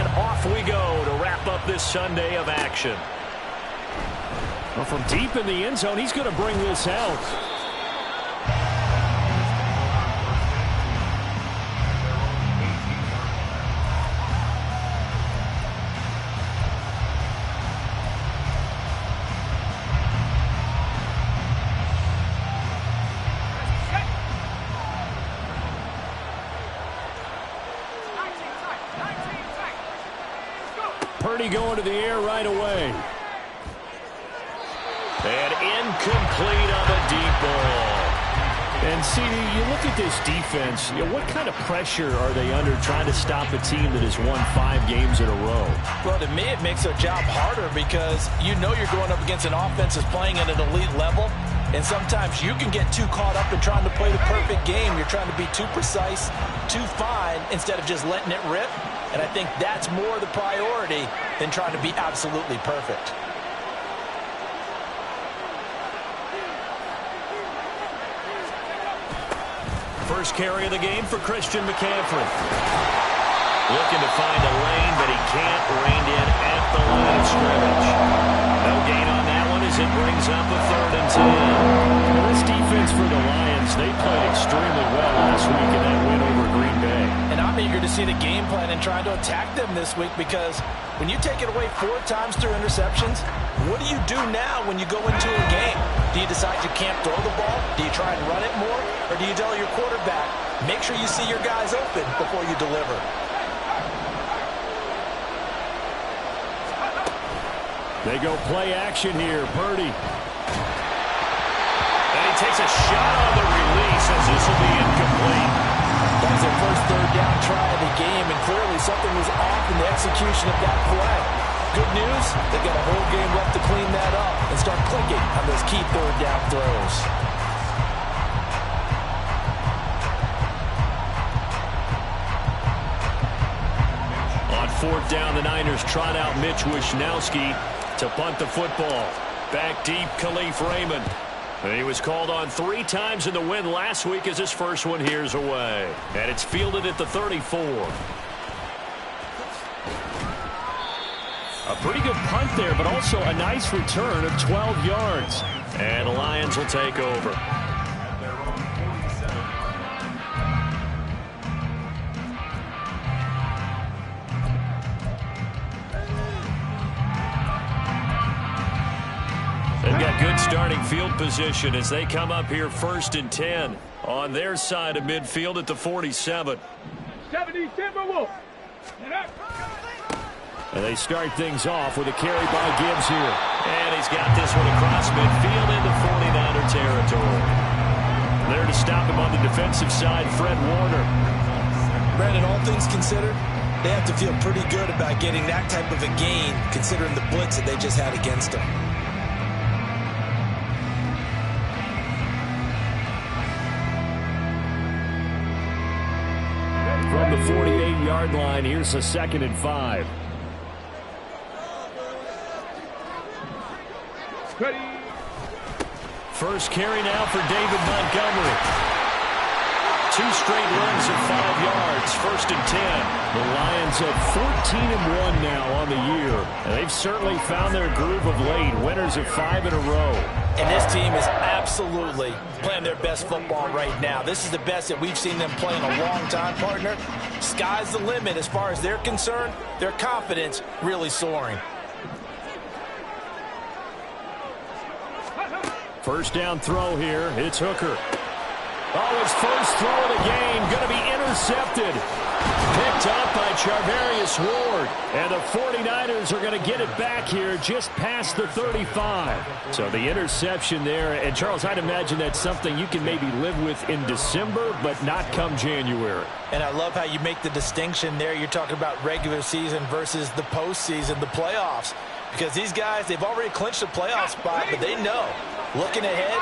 And off we go to wrap up this Sunday of action. Well, from deep in the end zone, he's going to bring this out. Purdy going to the air right away. And incomplete on the deep ball. And, CD, you look at this defense, what kind of pressure are they under trying to stop a team that has won 5 games in a row? Well, to me, it makes their job harder because you know you're going up against an offense that's playing at an elite level, and sometimes you can get too caught up in trying to play the perfect game. You're trying to be too precise, too fine, instead of just letting it rip. And I think that's more the priority than trying to be absolutely perfect. First carry of the game for Christian McCaffrey. Looking to find a lane, but he can't. Reined in at the line of scrimmage. No gain on that one as it brings up a 3rd and 10. Now, this defense for the Lions, they played extremely well last week in that win over Green Bay. And I'm eager to see the game plan and trying to attack them this week because when you take it away 4 times through interceptions, what do you do now when you go into a game? Do you decide you can't throw the ball? Do you try and run it more? Or do you tell your quarterback, make sure you see your guys open before you deliver? They go play action here. Purdy. And he takes a shot on the release as this will be incomplete. That was their first 3rd down try of the game, and clearly something was off in the execution of that play. Good news, they've got a whole game left to clean that up and start clicking on those key 3rd down throws. On 4th down, the Niners trot out Mitch Wishnowsky to punt the football. Back deep, Khalif Raymond. And he was called on 3 times in the win last week as his first one here's away. And it's fielded at the 34. A pretty good punt there, but also a nice return of 12 yards. And the Lions will take over. They've got good starting field position as they come up here 1st and 10 on their side of midfield at the 47. And they start things off with a carry by Gibbs here. And he's got this one across midfield into 49er territory. There to stop him on the defensive side, Fred Warner. Brandon, all things considered, they have to feel pretty good about getting that type of a gain considering the blitz that they just had against them. From the 48-yard line, here's a 2nd and 5. First carry now for David Montgomery. 2 straight runs of 5 yards. 1st and 10. The Lions have 14-1 now on the year. And they've certainly found their groove of late. Winners of 5 in a row. And this team is absolutely playing their best football right now. This is the best that we've seen them play in a long time, partner. Sky's the limit as far as they're concerned. Their confidence really soaring. First down throw here. It's Hooker. Oh, his first throw of the game going to be intercepted. Picked up by Charvarius Ward. And the 49ers are going to get it back here just past the 35. So the interception there. And, Charles, I'd imagine that's something you can maybe live with in December, but not come January. And I love how you make the distinction there. You're talking about regular season versus the postseason, the playoffs. Because these guys, they've already clinched a playoff spot, but they know, looking ahead,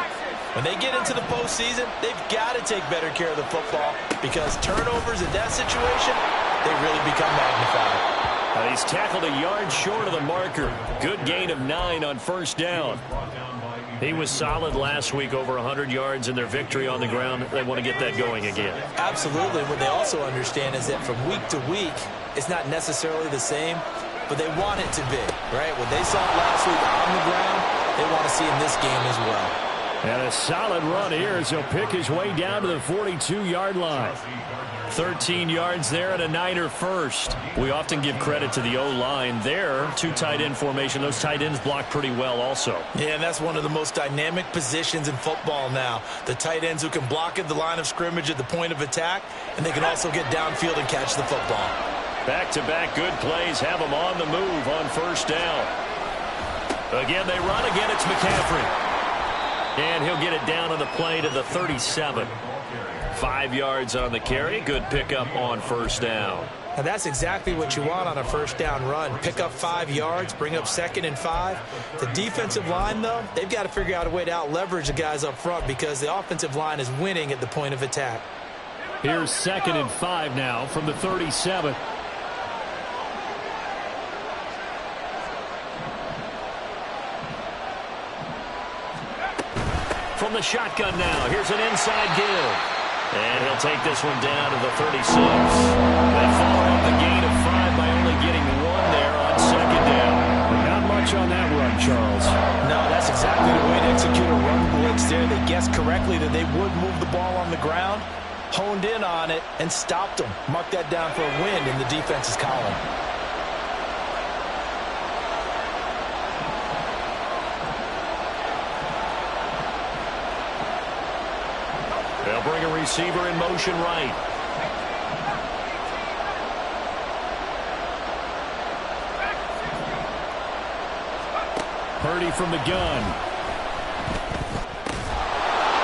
when they get into the postseason, they've got to take better care of the football because turnovers in that situation, they really become magnified. He's tackled a yard short of the marker. Good gain of 9 on first down. He was solid last week, over 100 yards in their victory on the ground. They want to get that going again. Absolutely. What they also understand is that from week to week, it's not necessarily the same, but they want it to be, right? What they saw last week on the ground, they want to see in this game as well. And a solid run here as he'll pick his way down to the 42-yard line. 13 yards there and a Niner first. We often give credit to the O-line there. Two tight end formation. Those tight ends block pretty well also. Yeah, and that's one of the most dynamic positions in football now. The tight ends who can block at the line of scrimmage at the point of attack, and they can also get downfield and catch the football. Back-to-back good plays have them on the move on first down. Again, they run. Again, it's McCaffrey. And he'll get it down on the play to the 37. 5 yards on the carry. Good pickup on first down. And that's exactly what you want on a first down run. Pick up 5 yards, bring up 2nd and 5. The defensive line, though, they've got to figure out a way to out-leverage the guys up front because the offensive line is winning at the point of attack. Here's 2nd and 5 now from the 37. From the shotgun now, here's an inside give. And he'll take this one down to the 36. They follow up the gain of 5 by only getting 1 there on 2nd down. Not much on that run, Charles. No, that's exactly the way to execute a run blitz there. They guessed correctly that they would move the ball on the ground, honed in on it, and stopped them. Mark that down for a win in the defense's column. They'll bring a receiver in motion right. Purdy from the gun.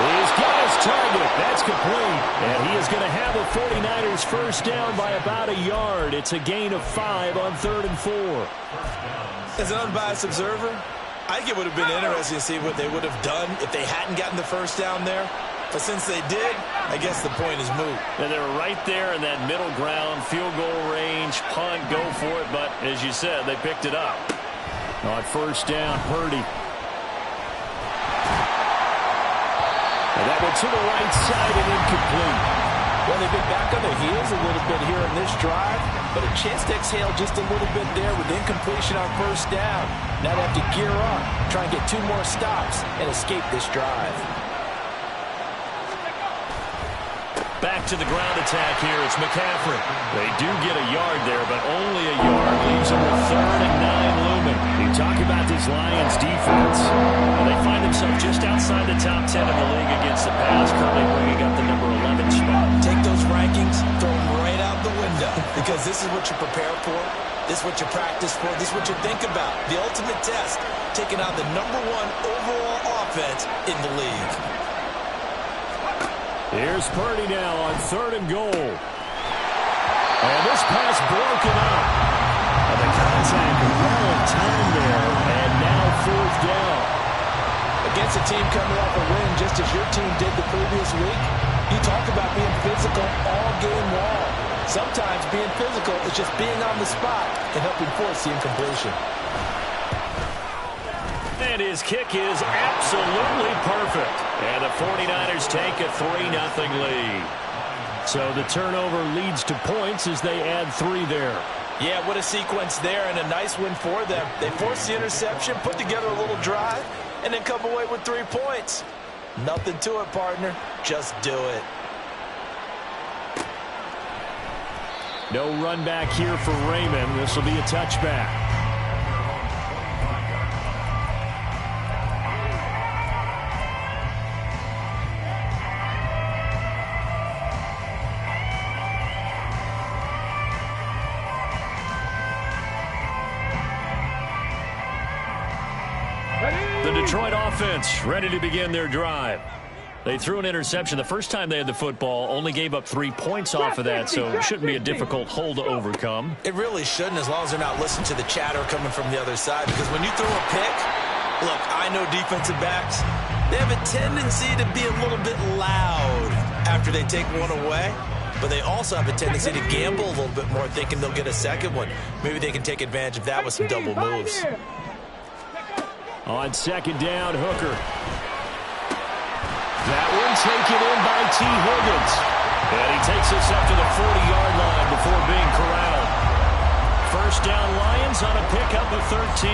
He's got his target. That's complete. And he is going to have the 49ers first down by about a yard. It's a gain of 5 on 3rd and 4. As an unbiased observer, I think it would have been interesting to see what they would have done if they hadn't gotten the first down there. But since they did, I guess the point is moot. And they were right there in that middle ground, field goal range, punt, go for it. But as you said, they picked it up. On first down, Purdy. And that went to the right side and incomplete. Well, they've been back on their heels a little bit here in this drive, but a chance to exhale just a little bit there with incompletion on first down. Now they have to gear up, try and get 2 more stops, and escape this drive. Back to the ground attack here. It's McCaffrey. They do get a yard there, but only a yard. Leaves them with 3rd and 9 looming. You talk about this Lions defense. Well, they find themselves just outside the top 10 in the league against the pass, currently bringing up the number 11 spot. Take those rankings, throw them right out the window, because this is what you prepare for. This is what you practice for. This is what you think about. The ultimate test, taking out the number 1 overall offense in the league. Here's Purdy now on 3rd and goal. And this pass broken up. And the contact well in time there. And now 4th down. Against a team coming off a win just as your team did the previous week, you talk about being physical all game long. Sometimes being physical is just being on the spot and helping force the incompletion. And his kick is absolutely perfect. And the 49ers take a 3-0 lead. So the turnover leads to points as they add 3 there. Yeah, what a sequence there, and a nice win for them. They forced the interception, put together a little drive, and then come away with 3 points. Nothing to it, partner. Just do it. No run back here for Raymond. This will be a touchback. The Detroit offense ready to begin their drive. They threw an interception the first time they had the football, only gave up 3 points off of that, so it shouldn't be a difficult hole to overcome. It really shouldn't, as long as they're not listening to the chatter coming from the other side, because when you throw a pick, look, I know defensive backs, they have a tendency to be a little bit loud after they take one away, but they also have a tendency to gamble a little bit more, thinking they'll get a second one. Maybe they can take advantage of that with some double moves. On second down, Hooker. That one taken in by T. Higgins. And he takes us up to the 40-yard line before being corralled. First down, Lions on a pickup of 13.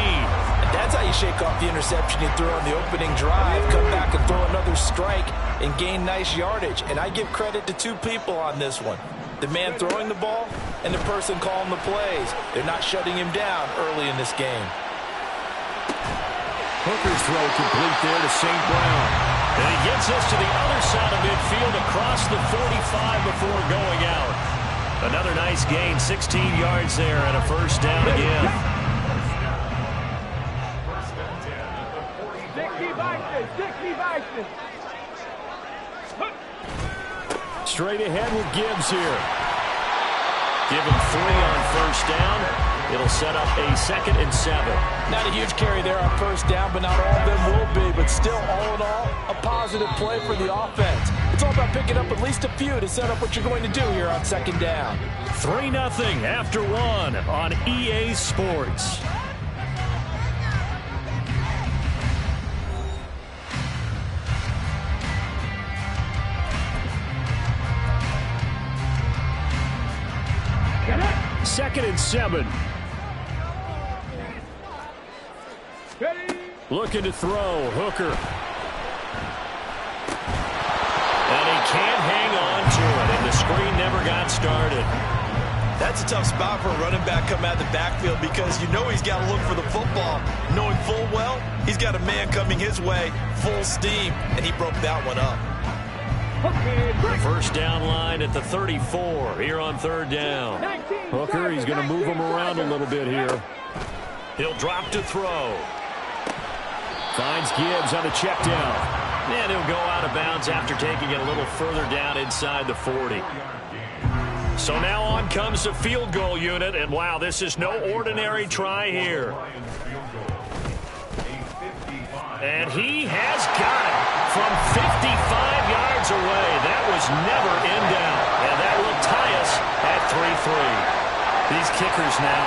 That's how you shake off the interception you threw on the opening drive. Come back and throw another strike and gain nice yardage. And I give credit to two people on this one. The man throwing the ball and the person calling the plays. They're not shutting him down early in this game. Hooker's throw complete there to St. Brown. And he gets us to the other side of midfield across the 45 before going out. Another nice gain, 16 yards there and a first down again. Straight ahead with Gibbs here. Give him 3 on first down. It'll set up a 2nd and 7. Not a huge carry there on first down, but not all of them will be. But still, all in all, a positive play for the offense. It's all about picking up at least a few to set up what you're going to do here on second down. 3-0 after 1 on EA Sports. Second and 7. Looking to throw. Hooker. And he can't hang on to it, and the screen never got started. That's a tough spot for a running back coming out of the backfield because you know he's got to look for the football. Knowing full well, he's got a man coming his way, full steam, and he broke that one up. First down line at the 34 here on third down. Hooker, he's going to move him around a little bit here. He'll drop to throw. Finds Gibbs on a check down. And he'll go out of bounds after taking it a little further down inside the 40. So now on comes the field goal unit, and wow, this is no ordinary try here. And he has got it from 55 yards away. That was never in doubt, and that will tie us at 3-3. These kickers now,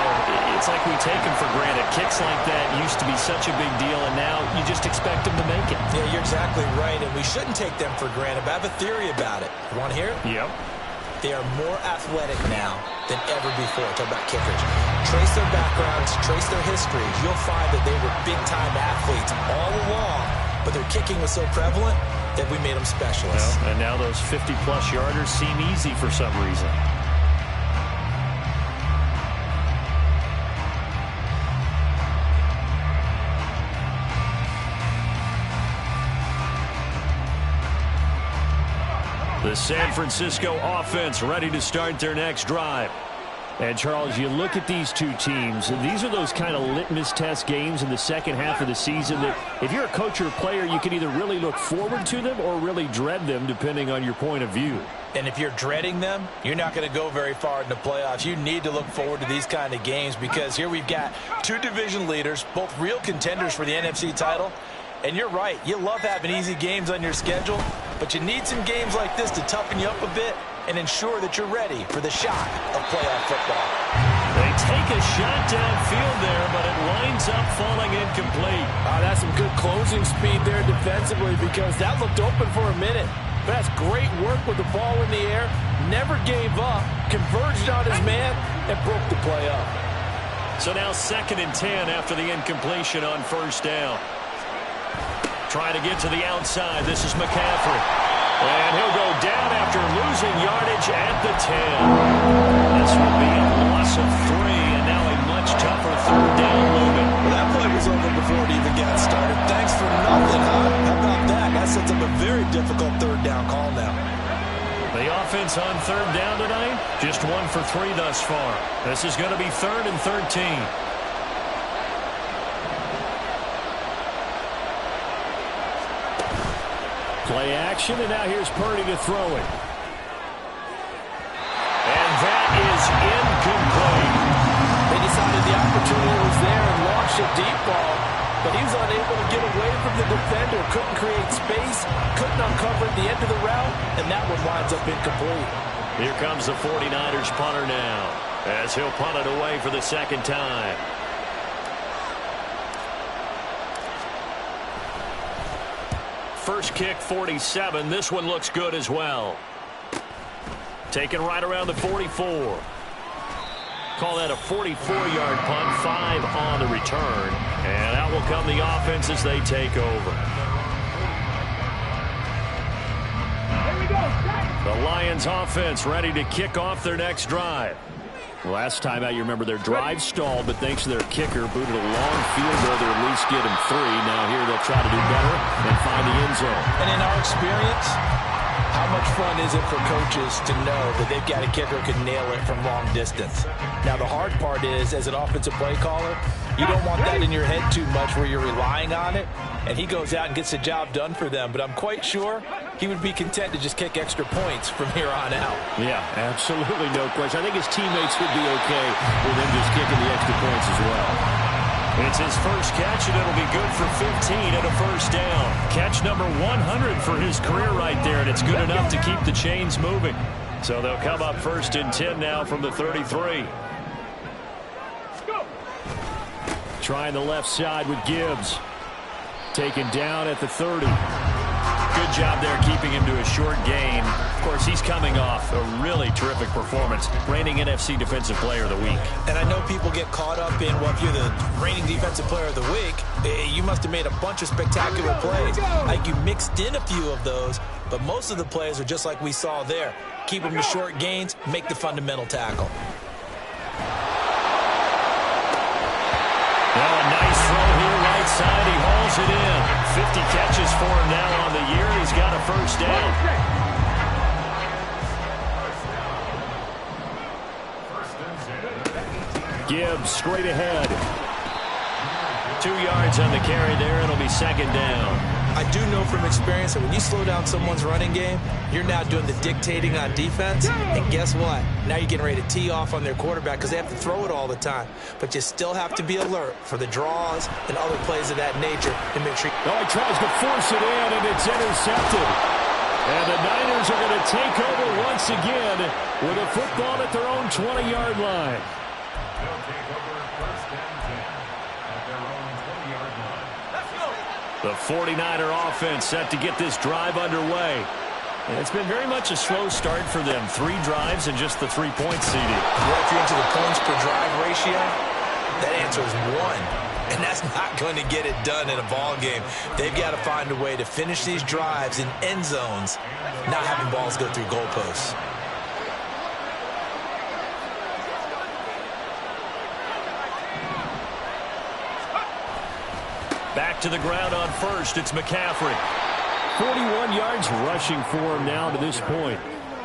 it's like we take them for granted. Kicks like that used to be such a big deal, and now you just expect them to make it. Yeah, you're exactly right, and we shouldn't take them for granted, but I have a theory about it. You want to hear it? Yep. They are more athletic now than ever before. Talk about kickers. Trace their backgrounds, trace their histories. You'll find that they were big-time athletes all along, but their kicking was so prevalent that we made them specialists. Well, and now those 50-plus yarders seem easy for some reason. The San Francisco offense ready to start their next drive. And, Charles, you look at these two teams, and these are those kind of litmus test games in the second half of the season that if you're a coach or a player, you can either really look forward to them or really dread them, depending on your point of view. And if you're dreading them, you're not going to go very far in the playoffs. You need to look forward to these kind of games because here we've got two division leaders, both real contenders for the NFC title. And you're right, you love having easy games on your schedule, but you need some games like this to toughen you up a bit and ensure that you're ready for the shock of playoff football. They take a shot downfield there, but it winds up falling incomplete. That's some good closing speed there defensively because that looked open for a minute. But that's great work with the ball in the air, never gave up, converged on his man, and broke the play up. So now 2nd and 10 after the incompletion on first down. Trying to get to the outside. This is McCaffrey. And he'll go down after losing yardage at the 10. This will be a loss of 3, and now a much tougher third down looming. Well, that play was over before it even got started. Thanks for nothing, huh? How about that? That sets up a very difficult third down call now. The offense on third down tonight, just 1 for 3 thus far. This is going to be 3rd and 13. Play action, and now here's Purdy to throw it. And that is incomplete. They decided the opportunity was there and launched a deep ball, but he was unable to get away from the defender, couldn't create space, couldn't uncover the end of the route, and that one winds up incomplete. Here comes the 49ers punter now, as he'll punt it away for the second time. first kick 47. This one looks good as well. Taken right around the 44. Call that a 44-yard punt, 5 on the return. And out will come the offense as they take over. The Lions offense ready to kick off their next drive. Last time out, you remember their drive stalled, but thanks to their kicker, booted a long field goal to at least get him 3. Now here they'll try to do better and find the end zone. And in our experience, how much fun is it for coaches to know that they've got a kicker who can nail it from long distance? Now, the hard part is, as an offensive play caller, you don't want that in your head too much where you're relying on it, and he goes out and gets the job done for them. But I'm quite sure he would be content to just kick extra points from here on out. Yeah, absolutely no question. I think his teammates would be okay with him just kicking the extra points as well. It's his first catch, and it'll be good for 15 and a first down. Catch number 100 for his career right there, and it's good enough to keep the chains moving. So they'll come up 1st and 10 now from the 33. Trying the left side with Gibbs. Taken down at the 30. Good job there keeping him to a short gain. Of course, he's coming off a really terrific performance. Reigning NFC Defensive Player of the Week. And I know people get caught up in, well, if you're the reigning Defensive Player of the Week, you must have made a bunch of spectacular plays. Like you mixed in a few of those, but most of the plays are just like we saw there. Keep them to short gains, make the fundamental tackle. Well, a nice throw here right side. He hauls it in. 50 catches for him now on the year. He's got a first down. Gibbs straight ahead. 2 yards on the carry there. It'll be 2nd down. I do know from experience that when you slow down someone's running game, you're now doing the dictating on defense. And guess what? Now you're getting ready to tee off on their quarterback because they have to throw it all the time. But you still have to be alert for the draws and other plays of that nature to make sure. Oh, he tries to force it in, and it's intercepted. And the Niners are going to take over once again with a football at their own 20-yard line. The 49er offense set to get this drive underway. And it's been very much a slow start for them. 3 drives and just the 3-point seeding. Well, if you're into the points per drive ratio, that answer is 1. And that's not going to get it done in a ball game. They've got to find a way to finish these drives in end zones, not having balls go through goalposts. Back to the ground on first. It's McCaffrey. 41 yards rushing for him now to this point.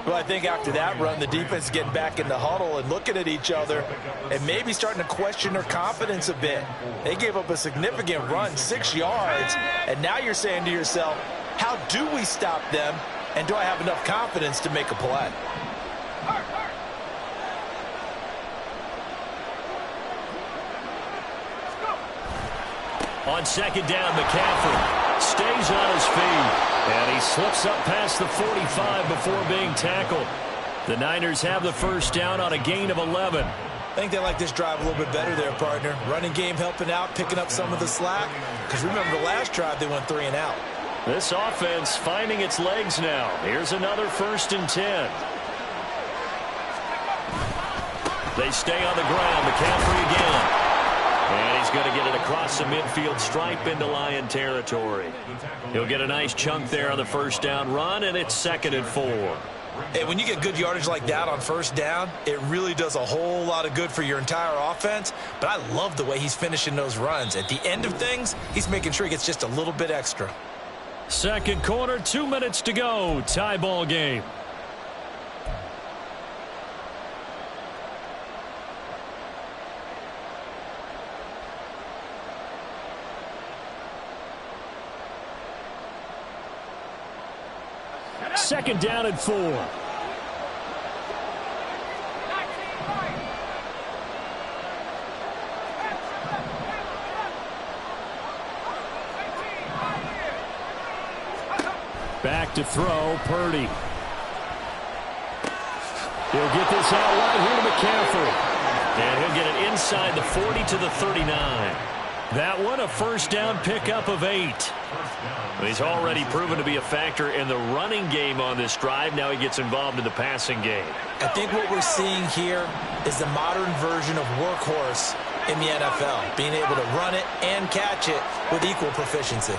Well, I think after that run, the defense is getting back in the huddle and looking at each other and maybe starting to question their confidence a bit. They gave up a significant run, 6 yards, and now you're saying to yourself, how do we stop them, and do I have enough confidence to make a play? On 2nd down, McCaffrey stays on his feet. And he slips up past the 45 before being tackled. The Niners have the first down on a gain of 11. I think they like this drive a little bit better there, partner. Running game helping out, picking up some of the slack. Because remember the last drive, they went 3 and out. This offense finding its legs now. Here's another 1st and 10. They stay on the ground. McCaffrey again. And he's going to get it across the midfield stripe into Lion territory. He'll get a nice chunk there on the first down run, and it's 2nd and 4. Hey, when you get good yardage like that on first down, it really does a whole lot of good for your entire offense. But I love the way he's finishing those runs. At the end of things, he's making sure he gets just a little bit extra. Second quarter, 2 minutes to go. Tie ball game. Second down and 4. Back to throw, Purdy. He'll get this out right here to McCaffrey. And he'll get it inside the 40 to the 39. That one, a first down pickup of 8. He's already proven to be a factor in the running game on this drive. Now he gets involved in the passing game. I think what we're seeing here is the modern version of workhorse in the NFL, being able to run it and catch it with equal proficiency.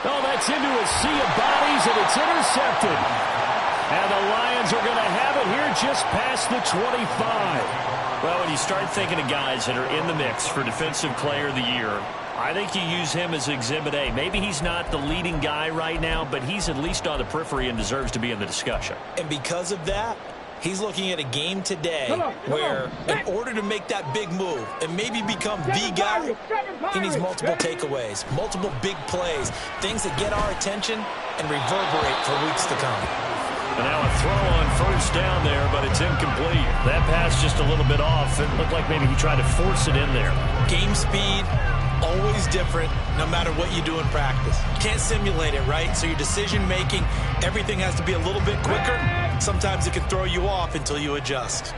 Oh, that's into a sea of bodies, and it's intercepted. And the Lions are going to have it here just past the 25. Well, when you start thinking of guys that are in the mix for Defensive Player of the Year, I think you use him as Exhibit A. Maybe he's not the leading guy right now, but he's at least on the periphery and deserves to be in the discussion. And because of that, he's looking at a game today where in order to make that big move and maybe become the guy, he needs multiple takeaways, multiple big plays, things that get our attention and reverberate for weeks to come. And now a throw on first down there, but it's incomplete. That pass just a little bit off. It looked like maybe he tried to force it in there. Game speed, always different no matter what you do in practice. You can't simulate it, right? So your decision-making, everything has to be a little bit quicker. Sometimes it can throw you off until you adjust.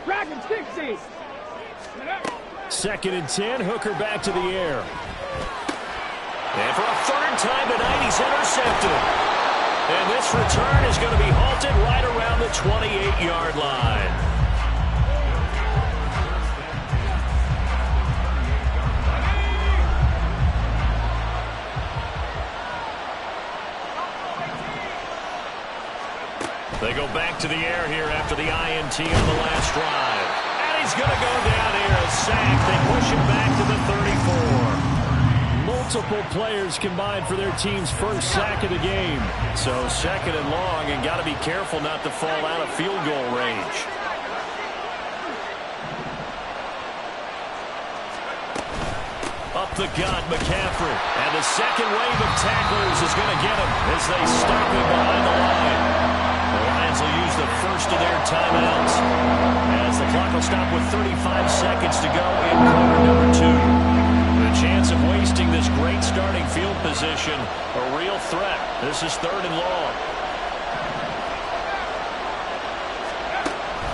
Dragon 60. Second and 10, Hooker back to the air. And for a third time tonight, he's intercepted. And this return is going to be halted right around the 28-yard line. They go back to the air here after the INT on the last drive. And he's going to go down here, a sack. They push him back to the 34. Multiple players combined for their team's first sack of the game. So second and long, and got to be careful not to fall out of field goal range. Up the gut, McCaffrey. And the second wave of tacklers is going to get him as they stop him behind the line. The Lions will use the first of their timeouts as the clock will stop with 35 seconds to go in quarter number 2. The chance of wasting this great starting field position, a real threat. This is third and long.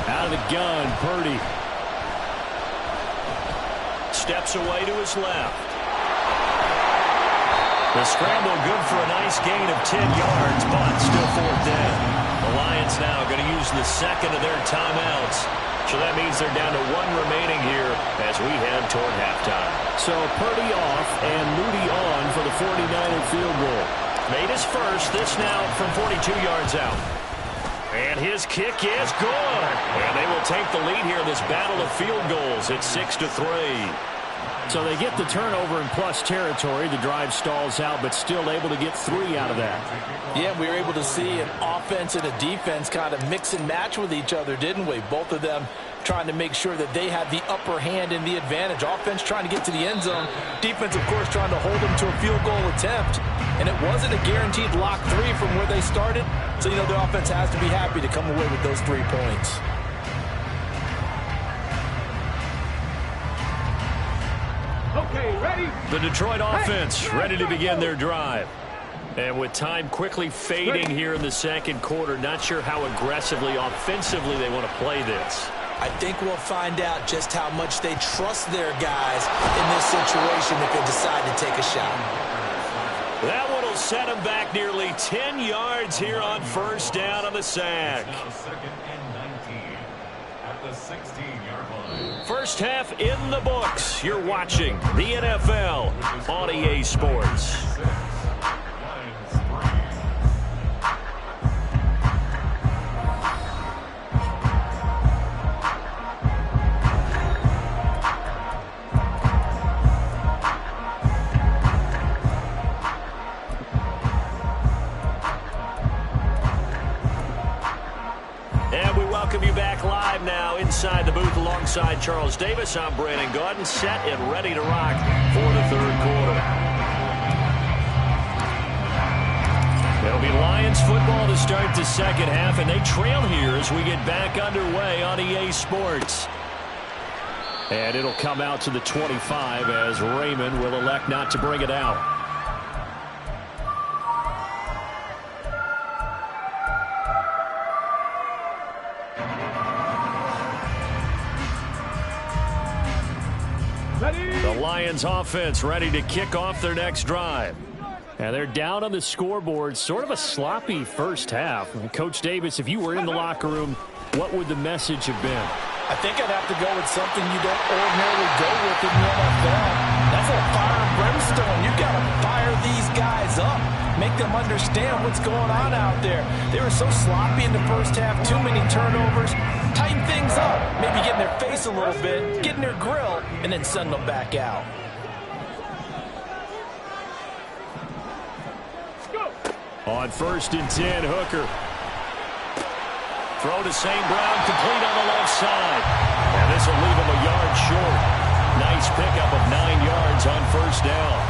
Out of the gun, Purdy. Steps away to his left. The scramble good for a nice gain of 10 yards, but still fourth down. The Lions now going to use the second of their timeouts. So that means they're down to one remaining here as we head toward halftime. So Purdy off and Moody on for the 49er field goal. Made his first, this now from 42 yards out. And his kick is good. And they will take the lead here in this battle of field goals at 6-3. So they get the turnover in plus territory. The drive stalls out, but still able to get 3 out of that. Yeah, we were able to see an offense and a defense kind of mix and match with each other, didn't we? Both of them trying to make sure that they had the upper hand and the advantage. Offense trying to get to the end zone. Defense, of course, trying to hold them to a field goal attempt. And it wasn't a guaranteed lock 3 from where they started. So, you know, the offense has to be happy to come away with those 3 points. Okay, ready? The Detroit offense ready to begin their drive. And with time quickly fading here in the second quarter, not sure how aggressively, offensively they want to play this. I think we'll find out just how much they trust their guys in this situation if they decide to take a shot. That one will set them back nearly 10 yards here on first down on the sack. First half in the books. You're watching the NFL on EA Sports. Welcome you back live now inside the booth alongside Charles Davis. I'm Brandon Gaudin, set and ready to rock for the third quarter. It'll be Lions football to start the second half, and they trail here as we get back underway on EA Sports. And it'll come out to the 25 as Raymond will elect not to bring it out. The Lions offense ready to kick off their next drive. And they're down on the scoreboard. Sort of a sloppy first half. Coach Davis, if you were in the locker room, what would the message have been? I think I'd have to go with something you don't ordinarily go with in the NFL. That's a fire and brimstone. You've got to fire these guys up. Make them understand what's going on out there. They were so sloppy in the first half. Too many turnovers. Tighten things up. Maybe get in their face a little bit. Get in their grill. And then send them back out. On 1st and 10, Hooker. Throw to St. Brown, complete on the left side. And this will leave him a yard short. Nice pickup of 9 yards on 1st down.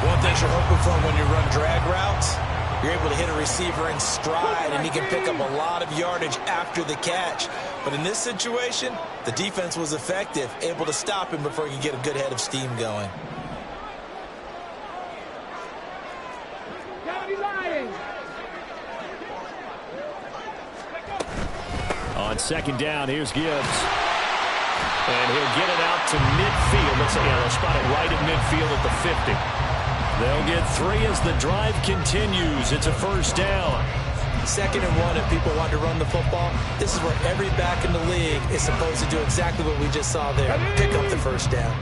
One thing you're hoping for when you run drag routes, you're able to hit a receiver in stride, and he can pick up a lot of yardage after the catch. But in this situation, the defense was effective, able to stop him before he could get a good head of steam going. On 2nd down, here's Gibbs. And he'll get it out to midfield. They'll spot it right at midfield at the 50. They'll get 3 as the drive continues. It's a 1st down. 2nd and 1 if people want to run the football. This is where every back in the league is supposed to do exactly what we just saw there. Pick up the 1st down.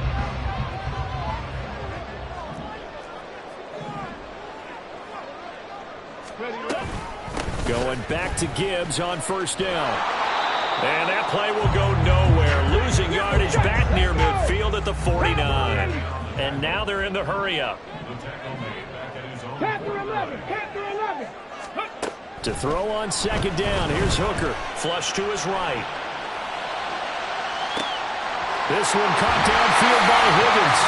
Going back to Gibbs on 1st down. And that play will go nowhere. Losing yardage back near midfield at the 49. And now they're in the hurry-up. To throw on 2nd down, here's Hooker. Flush to his right. This one caught downfield by Higgins.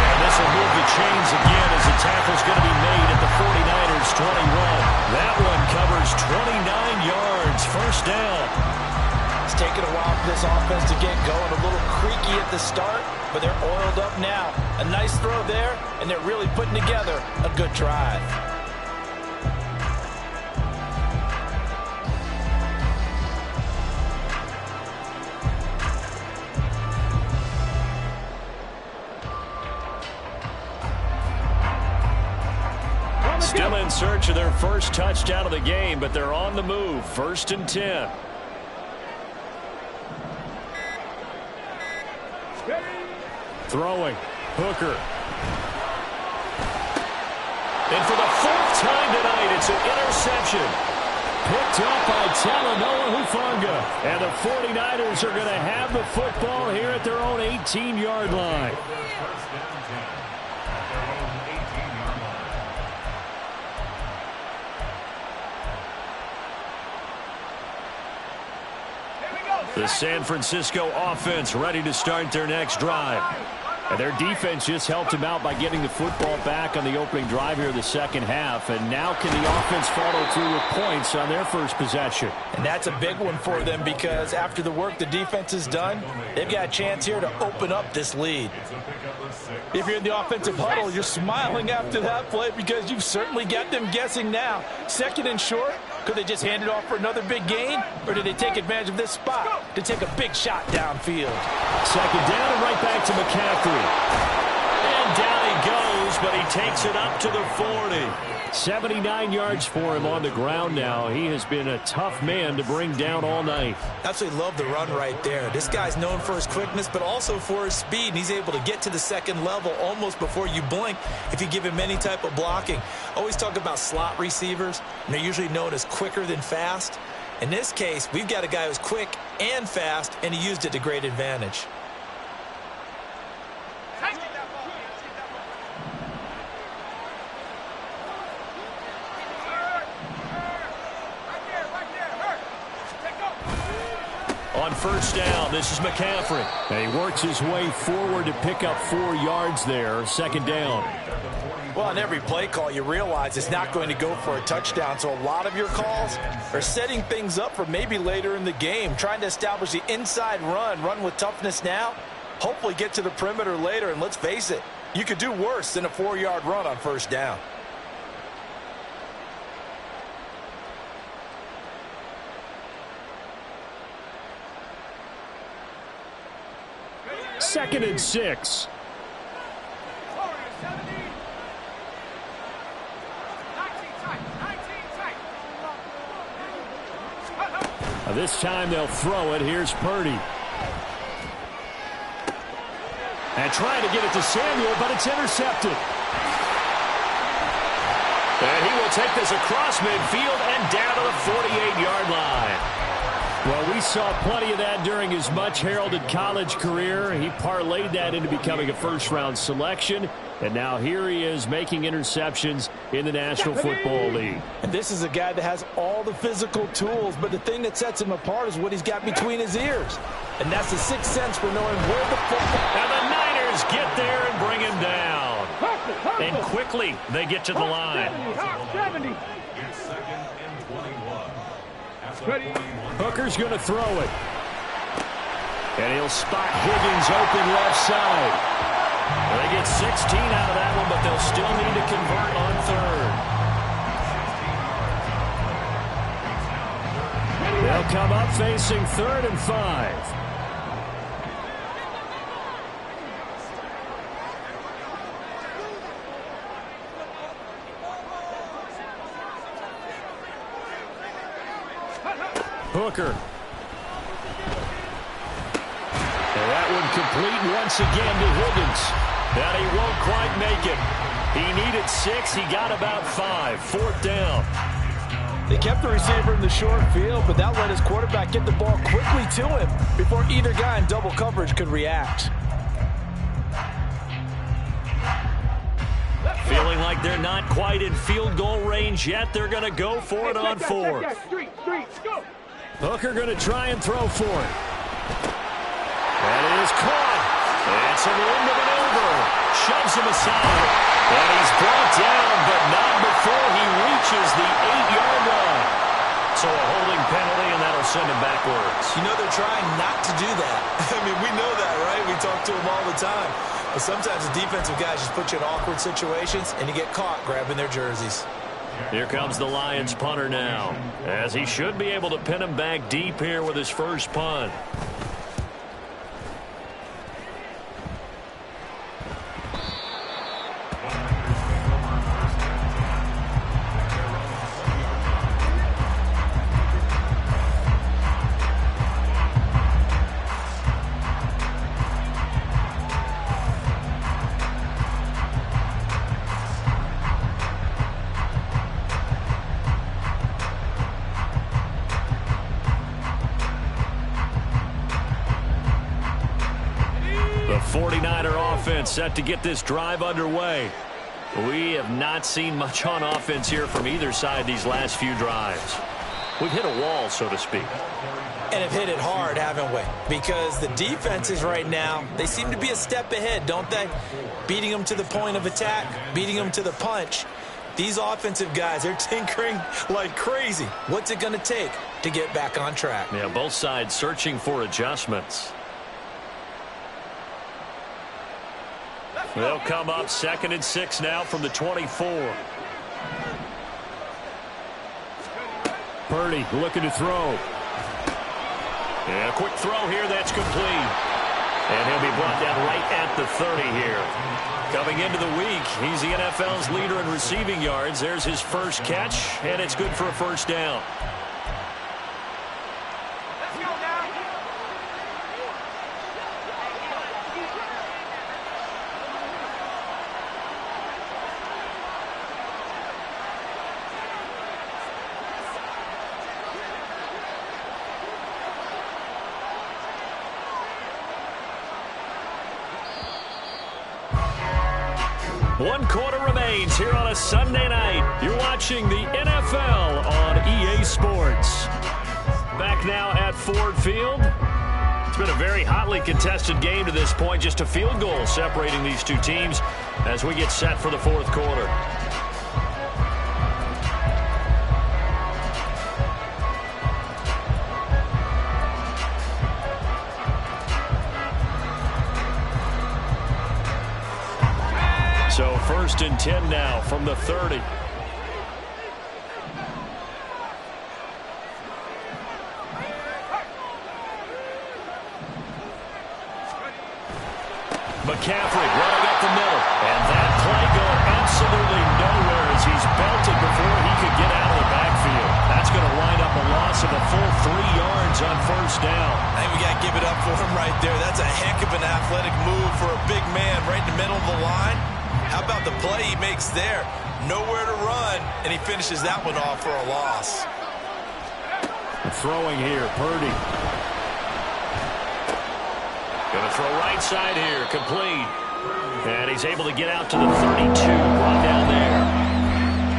And this will move the chains again as the tackle's going to be made at the 49ers 21. That one covers 29 yards. 1st down. It's taken a while for this offense to get going. A little creaky at the start, but they're oiled up now. A nice throw there, and they're really putting together a good drive. Still in search of their first touchdown of the game, but they're on the move. 1st and 10. Throwing. Hooker. And for the 4th time tonight, it's an interception. Picked up by Talanoa Hufanga. And the 49ers are going to have the football here at their own 18-yard line. The San Francisco offense ready to start their next drive. And their defense just helped them out by getting the football back on the opening drive here in the 2nd half. And now can the offense follow through with points on their first possession? And that's a big one for them because after the work the defense has done, they've got a chance here to open up this lead. If you're in the offensive huddle, you're smiling after that play because you've certainly got them guessing now. 2nd and short. Could they just hand it off for another big gain? Or did they take advantage of this spot to take a big shot downfield? 2nd down and right back to McCaffrey. And down he goes, but he takes it up to the 40. 79 yards for him on the ground now. He has been a tough man to bring down all night. Absolutely love the run right there. This guy's known for his quickness, but also for his speed. And he's able to get to the 2nd level almost before you blink if you give him any type of blocking. Always talk about slot receivers, and they're usually known as quicker than fast. In this case, we've got a guy who's quick and fast, and he used it to great advantage. On 1st down, this is McCaffrey. And he works his way forward to pick up 4 yards there. 2nd down. Well, on every play call, you realize it's not going to go for a touchdown. So a lot of your calls are setting things up for maybe later in the game, trying to establish the inside run with toughness now, hopefully get to the perimeter later. And let's face it, you could do worse than a 4-yard run on 1st down. 2nd and 6. This time they'll throw it. Here's Purdy. And trying to get it to Samuel, but it's intercepted. And he will take this across midfield and down to the 48-yard line. Well, we saw plenty of that during his much-heralded college career. He parlayed that into becoming a first-round selection. And now here he is making interceptions in the National Football League. And this is a guy that has all the physical tools, but the thing that sets him apart is what he's got between his ears. And that's the sixth sense for knowing where the football... And the Niners get there and bring him down. And quickly they get to the line. Hooker's going to throw it. And he'll spot Higgins open left side. They get 16 out of that one, but they'll still need to convert on third. They'll come up facing 3rd and 5. Hooker. And that one complete once again to Higgins. And he won't quite make it. He needed 6. He got about 5. 4th down. They kept the receiver in the short field, but that let his quarterback get the ball quickly to him before either guy in double coverage could react. Feeling like they're not quite in field goal range yet. They're going to go for it on 4th. Hooker going to try and throw for it. That is caught. It's a room to maneuver. Shoves him aside. And he's brought down, but not before he reaches the 8-yard line. So a holding penalty, and that'll send him backwards. You know they're trying not to do that. I mean, we know that, right? We talk to them all the time. But sometimes the defensive guys just put you in awkward situations, and you get caught grabbing their jerseys. Here comes the Lions punter now, as he should be able to pin him back deep here with his first punt. The 49er offense set to get this drive underway. We have not seen much on offense here from either side these last few drives. We've hit a wall, so to speak. And have hit it hard, haven't we? Because the defenses right now, they seem to be a step ahead, don't they? Beating them to the point of attack, beating them to the punch. These offensive guys, they're tinkering like crazy. What's it going to take to get back on track? Yeah, both sides searching for adjustments. They'll come up 2nd and 6 now from the 24. Purdy looking to throw. And a quick throw here, that's complete. And he'll be brought down right at the 30 here. Coming into the week, he's the NFL's leader in receiving yards. There's his first catch, and it's good for a first down. One quarter remains here on a Sunday night. You're watching the NFL on EA Sports. Back now at Ford Field. It's been a very hotly contested game to this point. Just a field goal separating these two teams as we get set for the fourth quarter. So 1st and 10 now from the 30. McCaffrey running up the middle. And that play going absolutely nowhere as he's belted before he could get out of the backfield. That's going to wind up a loss of a full 3 yards on first down. I think we got to give it up for him right there. That's a heck of an athletic move for a big man right in the middle of the line. How about the play he makes there? Nowhere to run, and he finishes that one off for a loss. Throwing here, Purdy. Going to throw right side here, complete. And he's able to get out to the 32, brought down there.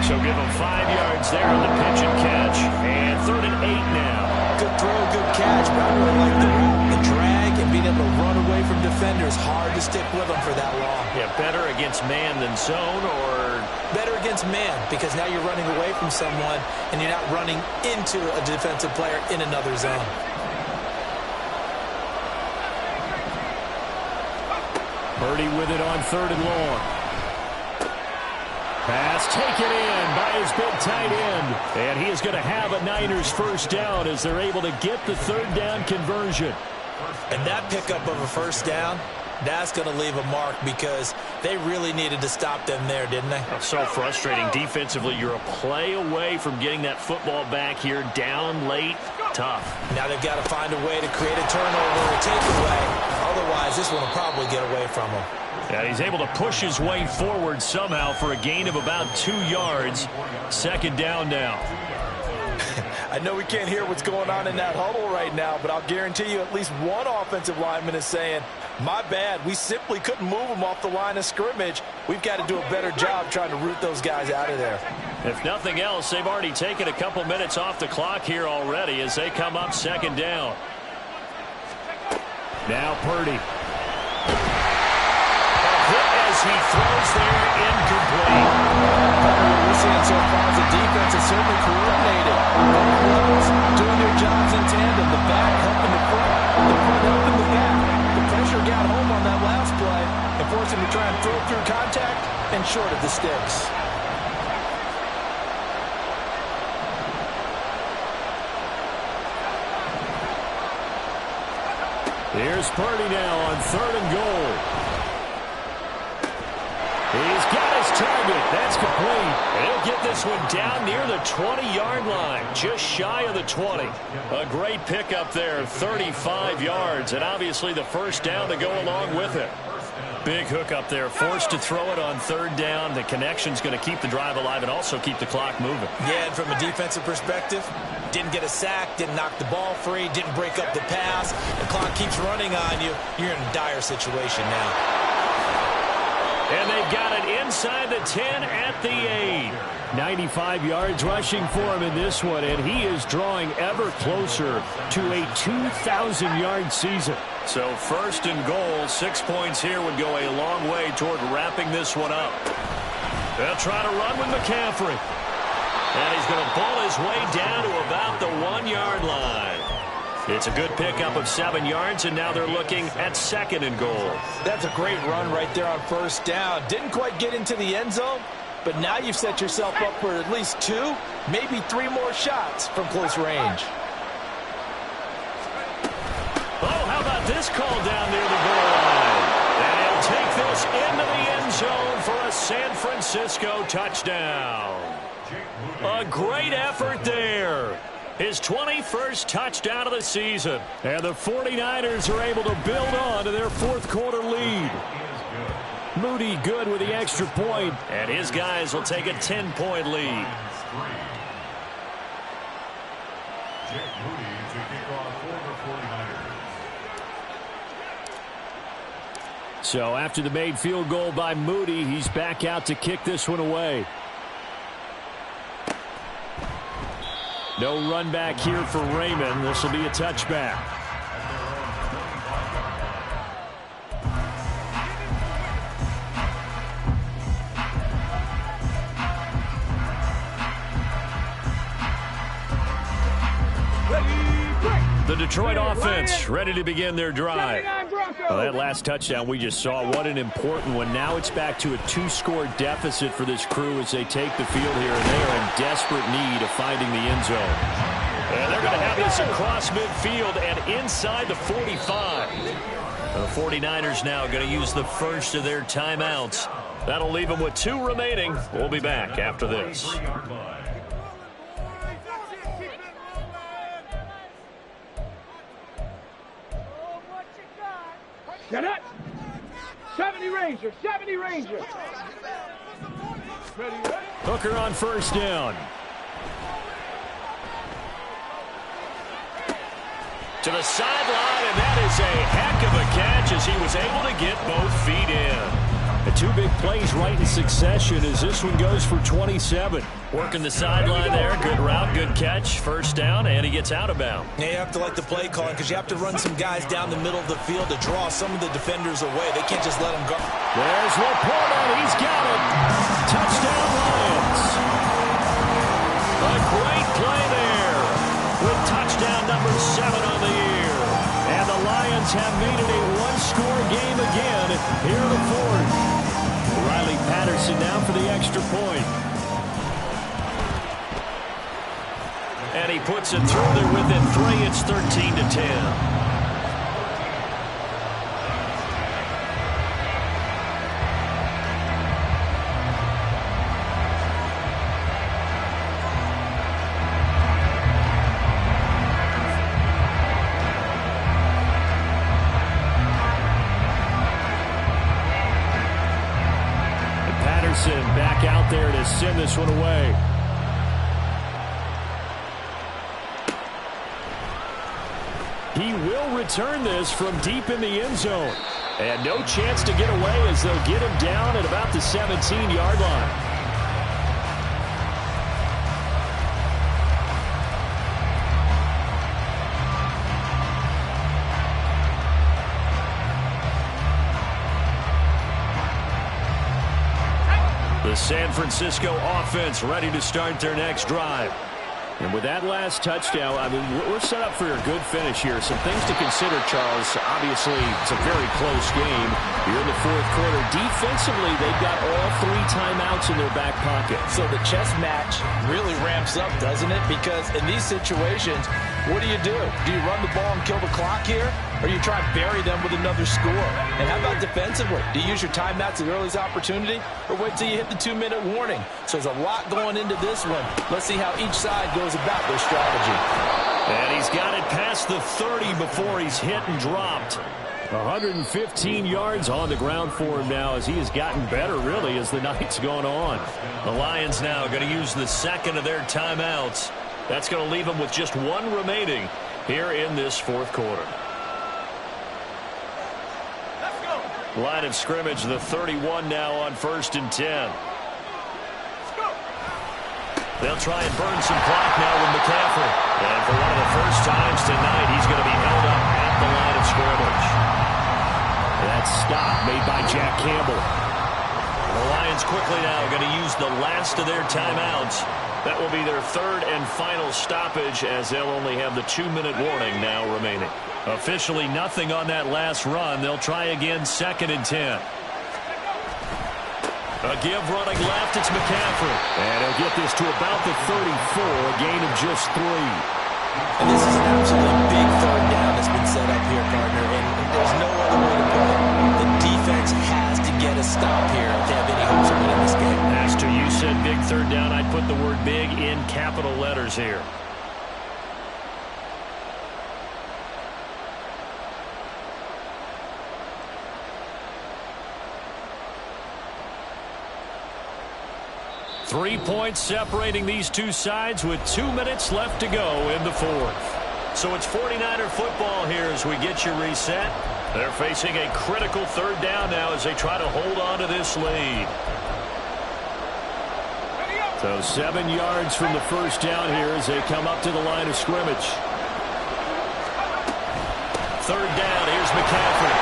So give him 5 yards there on the pitch and catch. And 3rd and 8 now. Good throw, good catch, but I really like the route, the drag, and being able to run away from defenders. Hard to stick with them for that long. Yeah, better against man than zone, or? Better against man, because now you're running away from someone, and you're not running into a defensive player in another zone. Purdy with it on 3rd and long. Pass taken in by his big tight end. And he is going to have a Niners first down as they're able to get the 3rd down conversion. And that pickup of a first down, that's going to leave a mark because they really needed to stop them there, didn't they? So frustrating. Defensively, you're a play away from getting that football back here down late. Tough. Now they've got to find a way to create a turnover or take away. Otherwise, this one will probably get away from him. Yeah, he's able to push his way forward somehow for a gain of about 2 yards. 2nd down now. I know we can't hear what's going on in that huddle right now, but I'll guarantee you at least one offensive lineman is saying, my bad, we simply couldn't move them off the line of scrimmage. We've got to do a better job trying to root those guys out of there. If nothing else, they've already taken a couple minutes off the clock here already as they come up 2nd down. Now Purdy. As he throws there, incomplete. What we're seeing so far is the defense is certainly coordinated. Both levels doing their jobs in tandem. The back helping the front helping the back. The pressure got home on that last play and forced him to try and throw through contact and short of the sticks. Here's Purdy now on 3rd and goal. He's got his target. That's complete. He'll get this one down near the 20-yard line, just shy of the 20. A great pickup there, 35 yards, and obviously the first down to go along with it. Big hook up there, forced to throw it on 3rd down. The connection's going to keep the drive alive and also keep the clock moving. Yeah, and from a defensive perspective, didn't get a sack, didn't knock the ball free, didn't break up the pass. The clock keeps running on you. You're in a dire situation now. And they've got it inside the 10 at the 8. 95 yards rushing for him in this one, and he is drawing ever closer to a 2,000-yard season. So 1st and goal, 6 points here would go a long way toward wrapping this one up. They'll try to run with McCaffrey. And he's going to pull his way down to about the 1-yard line. It's a good pickup of 7 yards, and now they're looking at 2nd and goal. That's a great run right there on first down. Didn't quite get into the end zone, but now you've set yourself up for at least 2, maybe 3 more shots from close range. Oh, how about this call down near the goal line? And he'll take this into the end zone for a San Francisco touchdown. A great effort there. His 21st touchdown of the season. And the 49ers are able to build on to their 4th quarter lead. Moody good with the extra point. And his guys will take a 10-point lead. So after the made field goal by Moody, he's back out to kick this one away. No run back here for Raymond. This will be a touchback. The Detroit offense ready to begin their drive. Well, that last touchdown we just saw, what an important one. Now it's back to a 2-score deficit for this crew as they take the field here, and they are in desperate need of finding the end zone. And they're going to have this across midfield and inside the 45. The 49ers now going to use the first of their timeouts. That'll leave them with 2 remaining. We'll be back after this. Get it! 70 Ranger, 70 Ranger. Hooker on first down. To the sideline, and that is a heck of a catch as he was able to get both feet in. The 2 big plays right in succession as this one goes for 27. Working the sideline there. Good route, good catch. First down, and he gets out of bounds. Yeah, you have to like the play calling because you have to run some guys down the middle of the field to draw some of the defenders away. They can't just let them go. There's Laporta. He's got it. Touchdown, Lions. A great play there with touchdown number 7 on the year. And the Lions have made it a 1-score game again here in the 4th. Riley Patterson now for the extra point. And he puts it through there within 3. It's 13-10. Back out there to send this one away. He will return this from deep in the end zone. And no chance to get away as they'll get him down at about the 17-yard line. The San Francisco offense ready to start their next drive. And with that last touchdown, I mean, we're set up for a good finish here. Some things to consider, Charles. Obviously, it's a very close game. You're in the 4th quarter. Defensively, they've got all 3 timeouts in their back pocket. So the chess match really ramps up, doesn't it? Because in these situations, what do? Do you run the ball and kill the clock here? Or do you try and bury them with another score? And how about defensively? Do you use your timeouts at the earliest opportunity? Or wait till you hit the 2-minute warning? So there's a lot going into this one. Let's see how each side goes about their strategy. And he's got it past the 30 before he's hit and dropped. 115 yards on the ground for him now as he has gotten better, really, as the night's gone on. The Lions now going to use the second of their timeouts. That's going to leave them with just 1 remaining here in this 4th quarter. Line of scrimmage, the 31 now on 1st and 10. They'll try and burn some clock now with McCaffrey. And for one of the first times tonight, he's going to be held up at the line of scrimmage. That stop made by Jack Campbell. The Lions quickly now going to use the last of their timeouts. That will be their 3rd and final stoppage as they'll only have the 2-minute warning now remaining. Officially nothing on that last run. They'll try again 2nd and 10. A give running left. It's McCaffrey. And he'll get this to about the 34, a gain of just 3. And this is an absolutely big 3rd down that's been set up here, partner. And there's no other way to put it. The defense has to get a stop here if they have any hopes of winning this game. Master, you said big 3rd down. I'd put the word big in capital letters here. Three points separating these two sides with 2 minutes left to go in the 4th. So it's 49er football here as we get you reset. They're facing a critical 3rd down now as they try to hold on to this lead. So 7 yards from the first down here as they come up to the line of scrimmage. 3rd down, here's McCaffrey.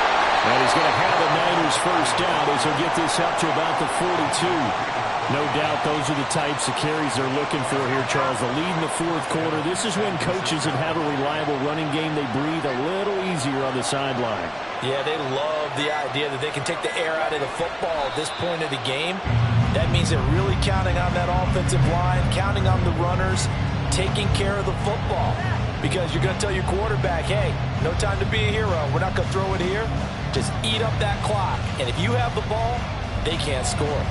And he's going to have the Niners first down as he'll get this up to about the 42. No doubt those are the types of carries they're looking for here, Charles. The lead in the 4th quarter. This is when coaches that have a reliable running game, they breathe a little easier on the sideline. Yeah, they love the idea that they can take the air out of the football at this point of the game. That means they're really counting on that offensive line, counting on the runners, taking care of the football. because you're going to tell your quarterback, hey, no time to be a hero. We're not going to throw it here. Just eat up that clock. And if you have the ball, they can't score.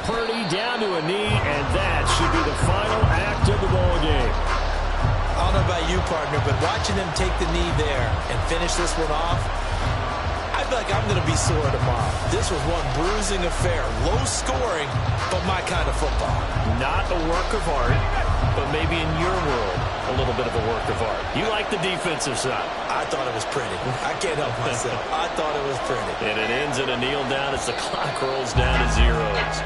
Purdy down to a knee, and that should be the final act of the ball game. I don't know about you, partner, but watching them take the knee there and finish this one off, I feel like I'm going to be sore tomorrow. This was one bruising affair. Low scoring, but my kind of football. Not a work of art, but maybe in your world, a little bit of a work of art. You like the defensive side. I thought it was pretty. I can't help myself. I thought it was pretty. And it ends in a kneel down as the clock rolls down to zeros.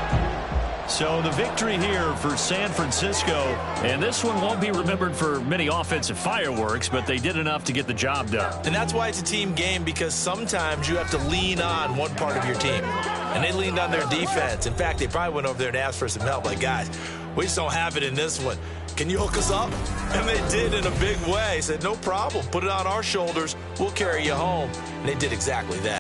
So the victory here for San Francisco. And this one won't be remembered for many offensive fireworks, but they did enough to get the job done. And that's why it's a team game, because sometimes you have to lean on one part of your team. And they leaned on their defense. In fact, they probably went over there and asked for some help. Like, guys, we just don't have it in this one. Can you hook us up? And they did in a big way. Said, no problem. Put it on our shoulders. We'll carry you home. And they did exactly that.